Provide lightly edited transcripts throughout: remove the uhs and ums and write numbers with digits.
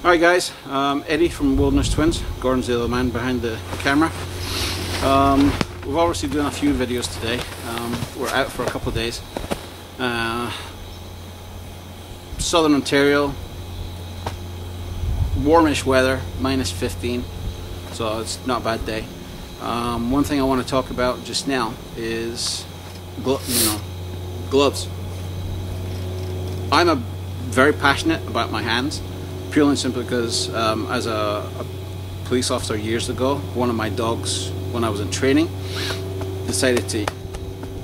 Alright guys, Eddie from Wilderness Twins. Gordon's the other man behind the camera. We've obviously done a few videos today. We're out for a couple of days. Southern Ontario, warmish weather, -15, so it's not a bad day. One thing I want to talk about just now is gloves. I'm very passionate about my hands, purely and simply because as a police officer years ago, one of my dogs, when I was in training, decided to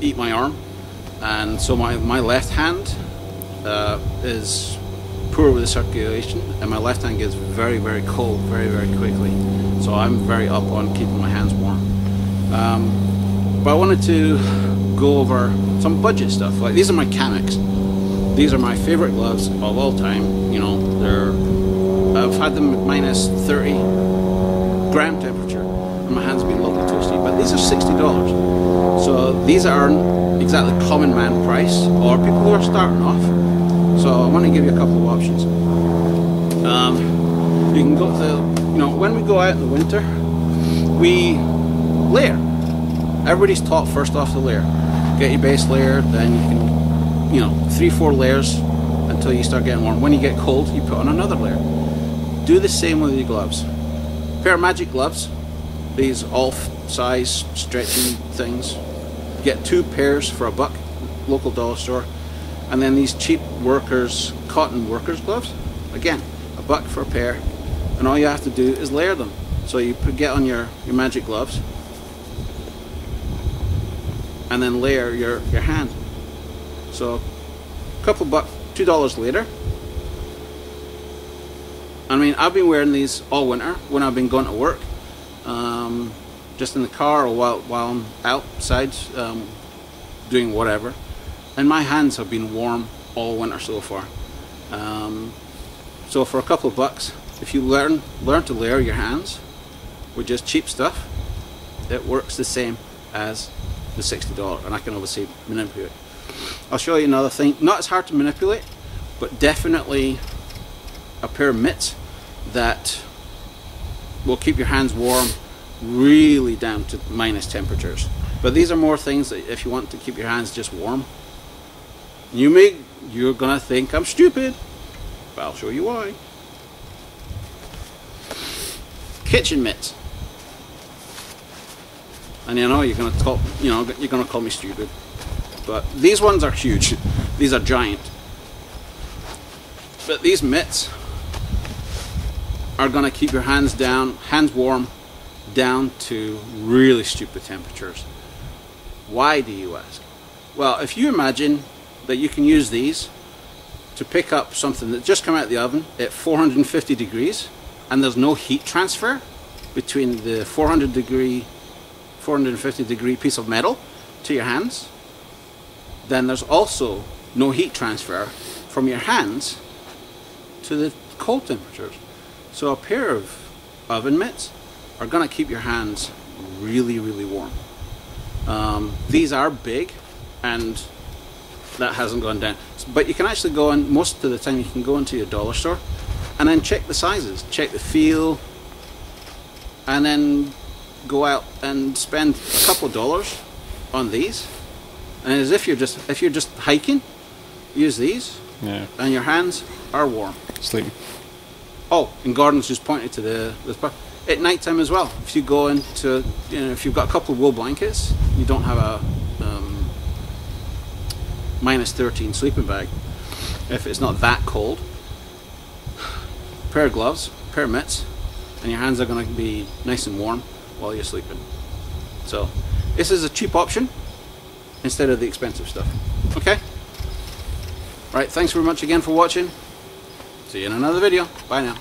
eat my arm, and so my left hand is poor with the circulation, and my left hand gets very, very cold very quickly. So I'm very up on keeping my hands warm. But I wanted to go over some budget stuff. Like, these are my Kamex. These are my favorite gloves of all time. You know, I've had them at -30 gram temperature, and my hands have been lovely toasty. But these are $60, so these aren't exactly common man price, or people who are starting off. So I want to give you a couple of options. You can go to, when we go out in the winter, we layer. Everybody's taught first off to layer. Get your base layer, then you can, 3-4 layers until you start getting warm. When you get cold, you put on another layer. Do the same with your gloves. Pair of Magic gloves, these all size stretchy things. Get 2 pairs for $1, local dollar store. And then these cheap workers, cotton workers gloves, again, $1 for a pair. And all you have to do is layer them. So you get on your Magic gloves, and then layer your hand. So a couple $2 later. I mean, I've been wearing these all winter when I've been going to work, just in the car or while I'm outside doing whatever, and my hands have been warm all winter so far. So for a couple of $bucks, if you learn to layer your hands with just cheap stuff, it works the same as the $60, and I can obviously manipulate. I'll show you another thing, not as hard to manipulate, but definitely a pair of mitts that will keep your hands warm really down to minus temperatures. But these are more things that if you want to keep your hands just warm, you're gonna think I'm stupid, but I'll show you why. Kitchen mitts. And I know you're gonna talk, you're gonna call me stupid, but these ones are huge. These are giant. But these mitts are gonna keep your hands warm, down to really stupid temperatures. Why, do you ask? Well, if you imagine that you can use these to pick up something that just come out of the oven at 450 degrees, and there's no heat transfer between the 450 degree piece of metal to your hands, then there's also no heat transfer from your hands to the cold temperatures. So a pair of oven mitts are going to keep your hands really warm. These are big, and that hasn't gone down, but you can actually go in, most of the time you can go into your dollar store and then check the sizes, check the feel, and then go out and spend a couple of dollars on these. And as if you're just hiking, use these, yeah, and your hands are warm. Sleep. Oh, and Gordon's just pointed to the at night time as well. If you go into, if you've got a couple of wool blankets, you don't have a -13 sleeping bag. If it's not that cold, pair of gloves, pair of mitts, and your hands are going to be nice and warm while you're sleeping. So this is a cheap option instead of the expensive stuff. Okay? Right, thanks very much again for watching. See you in another video. Bye now.